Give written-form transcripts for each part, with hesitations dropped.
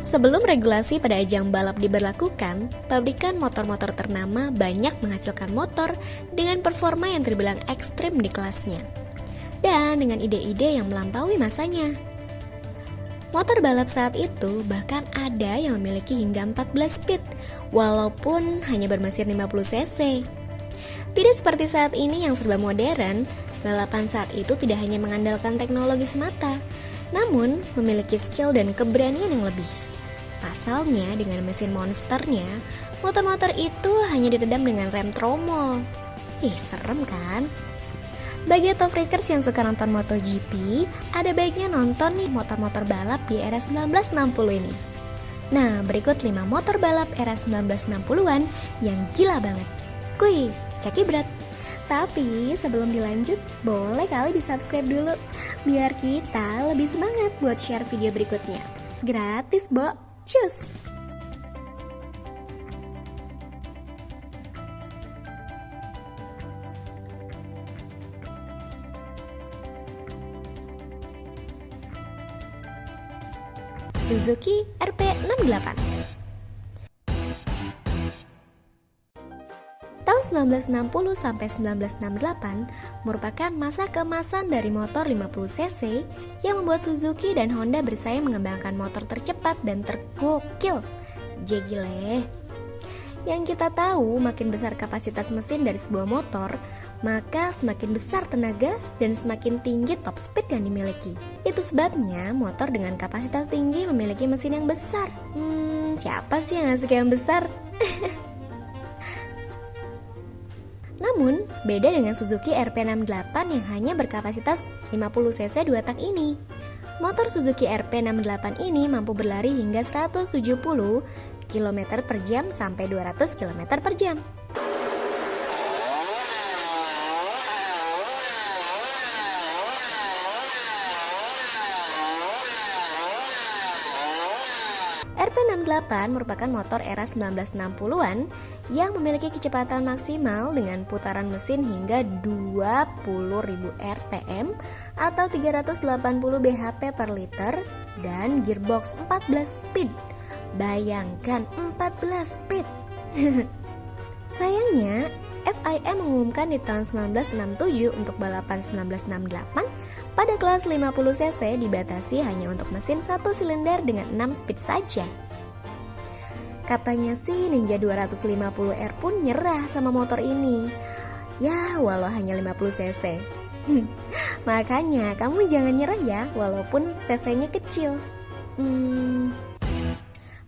Sebelum regulasi pada ajang balap diberlakukan, pabrikan motor-motor ternama banyak menghasilkan motor dengan performa yang terbilang ekstrim di kelasnya, dan dengan ide-ide yang melampaui masanya. Motor balap saat itu bahkan ada yang memiliki hingga 14 speed, walaupun hanya bermesin 50 cc. Tidak seperti saat ini yang serba modern, balapan saat itu tidak hanya mengandalkan teknologi semata, namun memiliki skill dan keberanian yang lebih. Pasalnya, dengan mesin monsternya, motor-motor itu hanya diredam dengan rem tromol. Serem kan? Bagi top freakers yang suka nonton MotoGP, ada baiknya nonton nih motor-motor balap di era 1960 ini. Nah, berikut 5 motor balap era 1960-an yang gila banget. Kuy, cek ibrat. Tapi sebelum dilanjut, boleh kali di-subscribe dulu, biar kita lebih semangat buat share video berikutnya. Gratis, Bo. Cus! Suzuki RP68. Tahun 1960 sampai 1968 merupakan masa keemasan dari motor 50 cc yang membuat Suzuki dan Honda bersaing mengembangkan motor tercepat dan tergokil. Gile. Yang kita tahu, makin besar kapasitas mesin dari sebuah motor, maka semakin besar tenaga dan semakin tinggi top speed yang dimiliki. Itu sebabnya motor dengan kapasitas tinggi memiliki mesin yang besar. Siapa sih yang gak suka yang besar? Namun, beda dengan Suzuki RP68 yang hanya berkapasitas 50 cc 2 tak ini. Motor Suzuki RP68 ini mampu berlari hingga 170 km per jam sampai 200 km per jam. RP68 merupakan motor era 1960-an yang memiliki kecepatan maksimal dengan putaran mesin hingga 20.000 rpm atau 380 bhp per liter dan gearbox 14 speed. Bayangkan 14 speed. Sayangnya, FIA mengumumkan di tahun 1967 untuk balapan 1968 pada kelas 50 cc dibatasi hanya untuk mesin 1 silinder dengan 6 speed saja. Katanya sih Ninja 250R pun nyerah sama motor ini. Ya, walau hanya 50 cc. Makanya kamu jangan nyerah ya, walaupun cc-nya kecil.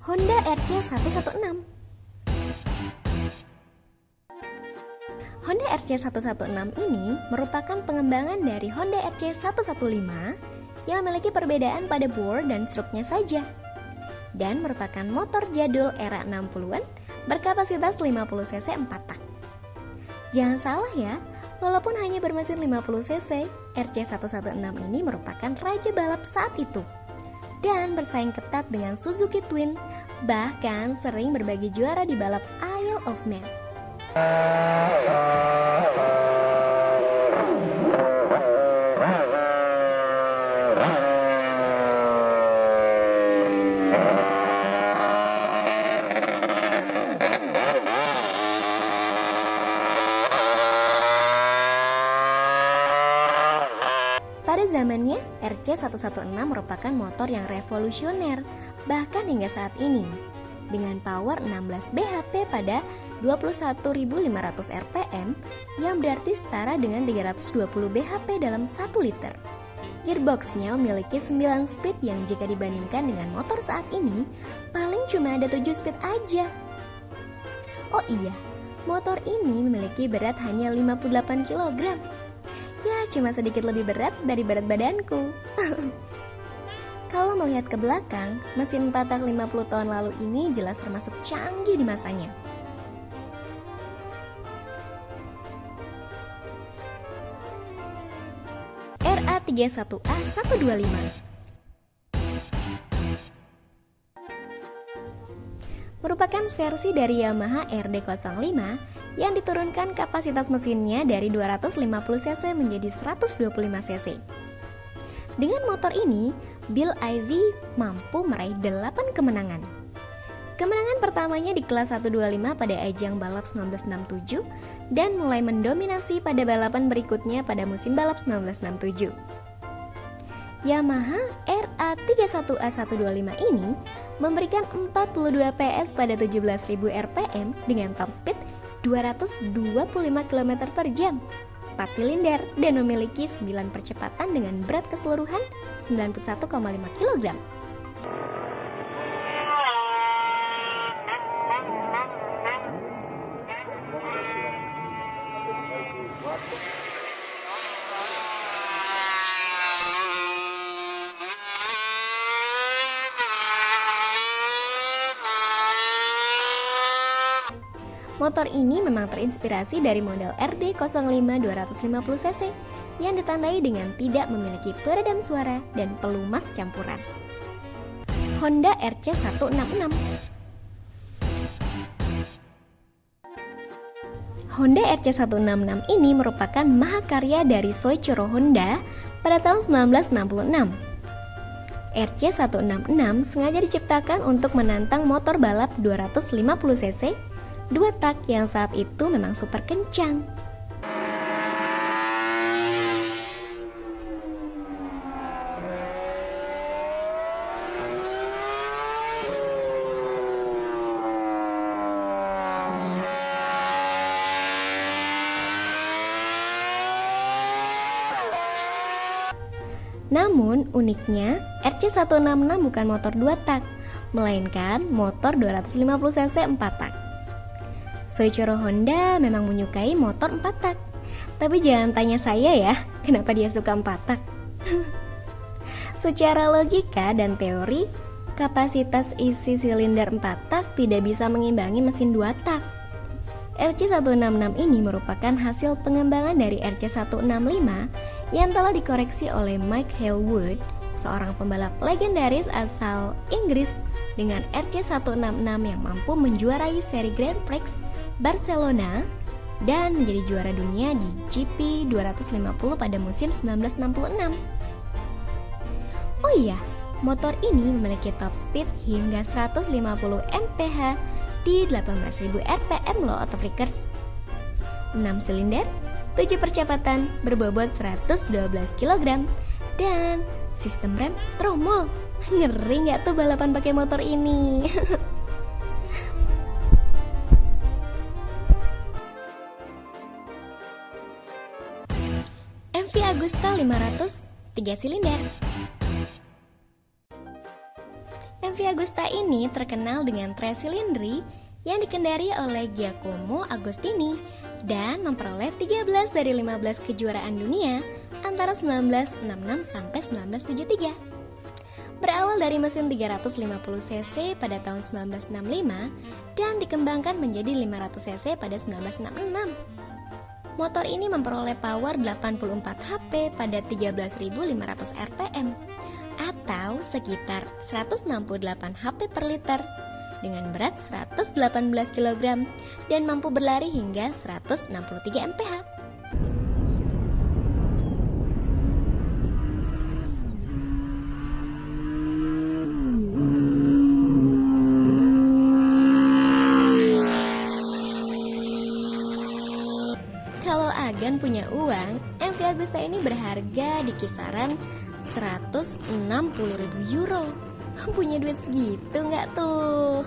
Honda RC116. Honda RC116 ini merupakan pengembangan dari Honda RC115 yang memiliki perbedaan pada bore dan struknya saja, dan merupakan motor jadul era 60-an berkapasitas 50 cc 4 tak. Jangan salah ya, walaupun hanya bermesin 50 cc, RC116 ini merupakan raja balap saat itu dan bersaing ketat dengan Suzuki Twin, bahkan sering berbagi juara di balap Isle of Man. Pada zamannya, RC116 merupakan motor yang revolusioner, bahkan hingga saat ini. Dengan power 16 bhp pada 21.500 rpm yang berarti setara dengan 320 bhp dalam 1 liter. Gearboxnya memiliki 9 speed yang jika dibandingkan dengan motor saat ini paling cuma ada 7 speed aja. Oh iya, motor ini memiliki berat hanya 58 kg. Ya, cuma sedikit lebih berat dari berat badanku. Kalau melihat ke belakang, mesin 4 tak 50 tahun lalu ini jelas termasuk canggih di masanya. RA31A125 merupakan versi dari Yamaha RD05 yang diturunkan kapasitas mesinnya dari 250 cc menjadi 125 cc. Dengan motor ini, Bill Ivy mampu meraih 8 kemenangan. Kemenangan pertamanya di kelas 125 pada ajang balap 1967 dan mulai mendominasi pada balapan berikutnya pada musim balap 1967. Yamaha RA31A125 ini memberikan 42 PS pada 17.000 rpm dengan top speed 225 km per jam, 4 silinder, dan memiliki 9 percepatan dengan berat keseluruhan 91,5 kg. Motor ini memang terinspirasi dari model RD05 250cc yang ditandai dengan tidak memiliki peredam suara dan pelumas campuran. Honda RC166. Honda RC166 ini merupakan mahakarya dari Soichiro Honda pada tahun 1966. RC166 sengaja diciptakan untuk menantang motor balap 250cc 2 tak yang saat itu memang super kencang. Namun uniknya RC166 bukan motor 2 tak, melainkan motor 250cc 4 tak. Soichiro Honda memang menyukai motor 4 tak. Tapi jangan tanya saya ya, kenapa dia suka 4 tak. Secara logika dan teori, kapasitas isi silinder 4 tak tidak bisa mengimbangi mesin 2 tak. RC166 ini merupakan hasil pengembangan dari RC165 yang telah dikoreksi oleh Mike Hailwood, seorang pembalap legendaris asal Inggris dengan RC166 yang mampu menjuarai seri Grand Prix Barcelona dan menjadi juara dunia di GP 250 pada musim 1966. Oh iya, motor ini memiliki top speed hingga 150 mph di 18.000 rpm loh autofreakers. 6 silinder, 7 percepatan, berbobot 112 kg, dan sistem rem tromol. Ngeri nggak tuh balapan pakai motor ini? MV Agusta 500 3 silinder. MV Agusta ini terkenal dengan tresilindri yang dikendari oleh Giacomo Agostini dan memperoleh 13 dari 15 kejuaraan dunia antara 1966 sampai 1973. Berawal dari mesin 350cc pada tahun 1965 dan dikembangkan menjadi 500cc pada 1966. Motor ini memperoleh power 84 HP pada 13.500 rpm atau sekitar 168 HP per liter dengan berat 118 kg dan mampu berlari hingga 163 mph. Kalau Agan punya uang, MV Agusta ini berharga di kisaran 160.000 euro. Punya duit segitu nggak tuh?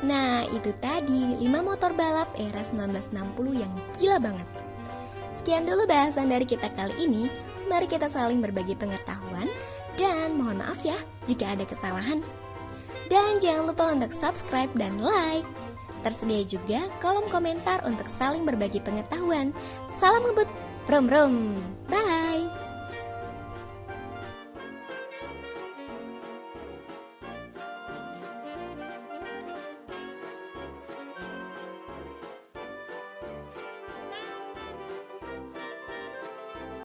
Nah, itu tadi 5 motor balap era 1960 yang gila banget. Sekian dulu bahasan dari kita kali ini. Mari kita saling berbagi pengetahuan. Dan mohon maaf ya jika ada kesalahan. Dan jangan lupa untuk subscribe dan like. Tersedia juga kolom komentar untuk saling berbagi pengetahuan. Salam ngebut, brom brom, bye.